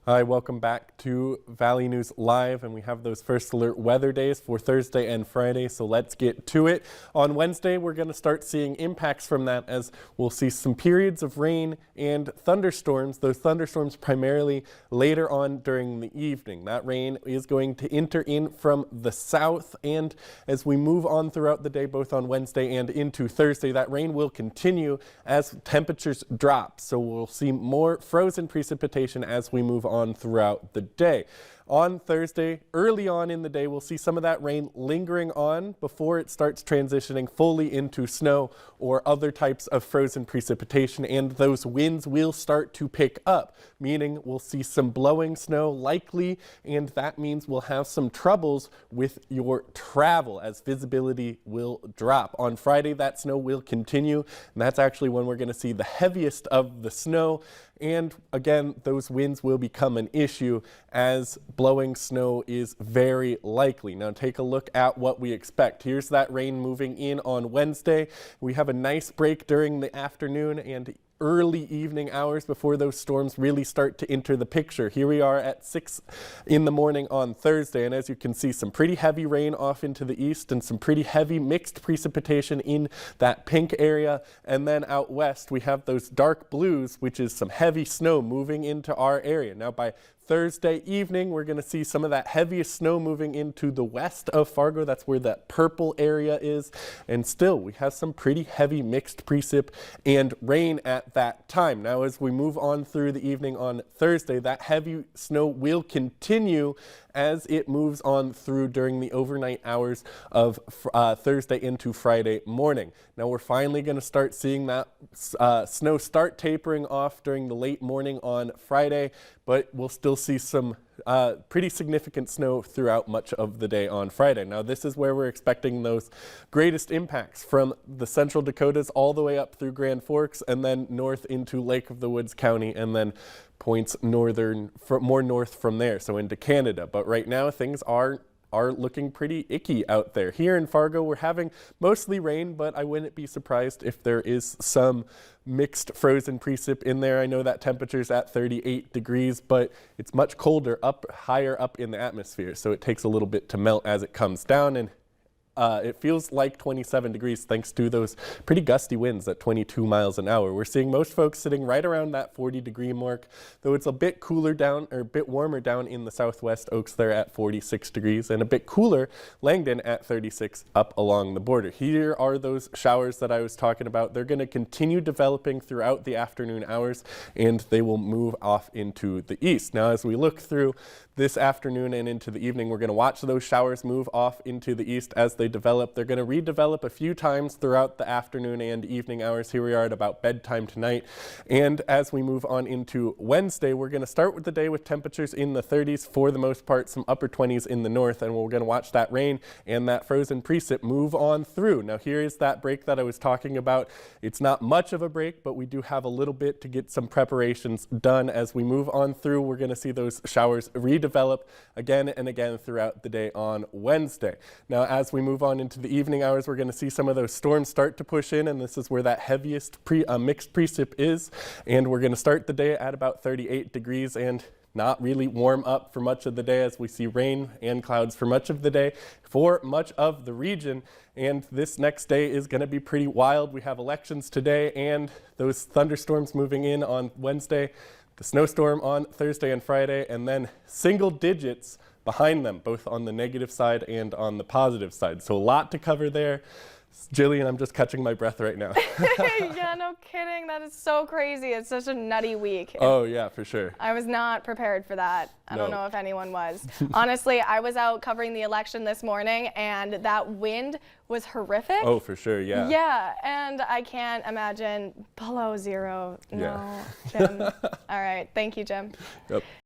Hi, welcome back to Valley News Live, and we have those first alert weather days for Thursday and Friday, so let's get to it. On Wednesday, we're going to start seeing impacts from that as we'll see some periods of rain and thunderstorms, those thunderstorms primarily later on during the evening. That rain is going to enter in from the south, and as we move on throughout the day, both on Wednesday and into Thursday, that rain will continue as temperatures drop, so we'll see more frozen precipitation as we move on throughout the day. On Thursday, early on in the day, we'll see some of that rain lingering on before it starts transitioning fully into snow or other types of frozen precipitation, and those winds will start to pick up, meaning we'll see some blowing snow likely, and that means we'll have some troubles with your travel as visibility will drop. On Friday, that snow will continue, and that's actually when we're going to see the heaviest of the snow. And again, those winds will become an issue as blowing snow is very likely. Now take a look at what we expect. Here's that rain moving in on Wednesday. We have a nice break during the afternoon and early evening hours before those storms really start to enter the picture. Here we are at 6 in the morning on Thursday, and as you can see, some pretty heavy rain off into the east and some pretty heavy mixed precipitation in that pink area. And then out west, we have those dark blues, which is some heavy snow moving into our area. Now by Thursday evening, we're going to see some of that heaviest snow moving into the west of Fargo. That's where that purple area is. And still, we have some pretty heavy mixed precip and rain at that time. Now, as we move on through the evening on Thursday, that heavy snow will continue as it moves on through during the overnight hours of Thursday into Friday morning. Now we're finally going to start seeing that snow start tapering off during the late morning on Friday, but we'll still see some pretty significant snow throughout much of the day on Friday. Now this is where we're expecting those greatest impacts from the central Dakotas all the way up through Grand Forks and then north into Lake of the Woods County and then points more north from there, so into Canada. But right now things are looking pretty icky out there. Here in Fargo, we're having mostly rain, but I wouldn't be surprised if there is some mixed frozen precip in there. I know that temperature's at 38 degrees, but it's much colder higher up in the atmosphere, so it takes a little bit to melt as it comes down, and it feels like 27 degrees thanks to those pretty gusty winds at 22 miles an hour. We're seeing most folks sitting right around that 40-degree mark, though it's a bit cooler down, or a bit warmer down in the southwest. Oaks there at 46 degrees, and a bit cooler Langdon at 36 up along the border. Here are those showers that I was talking about. They're going to continue developing throughout the afternoon hours, and they will move off into the east. Now, as we look through this afternoon and into the evening, we're going to watch those showers move off into the east as they develop. They're going to redevelop a few times throughout the afternoon and evening hours. Here we are at about bedtime tonight. And as we move on into Wednesday, we're going to start with the day with temperatures in the 30s for the most part, some upper 20s in the north, and we're going to watch that rain and that frozen precip move on through. Now here is that break that I was talking about. It's not much of a break, but we do have a little bit to get some preparations done. As we move on through, we're going to see those showers redevelop again and again throughout the day on Wednesday. Now as we move on into the evening hours, we're going to see some of those storms start to push in, and this is where that heaviest mixed precip is, and we're going to start the day at about 38 degrees and not really warm up for much of the day as we see rain and clouds for much of the day for much of the region. And this next day is going to be pretty wild. We have elections today and those thunderstorms moving in on Wednesday, the snowstorm on Thursday and Friday, and then single digits behind them, both on the negative side and on the positive side. So a lot to cover there. Jillian, I'm just catching my breath right now. Yeah, no kidding. That is so crazy. It's such a nutty week. Oh, yeah, for sure. I was not prepared for that. I don't know if anyone was. Honestly, I was out covering the election this morning, and that wind was horrific. Oh, for sure, yeah. Yeah, and I can't imagine below zero. No, Yeah. Jim. All right. Thank you, Jim. Yep.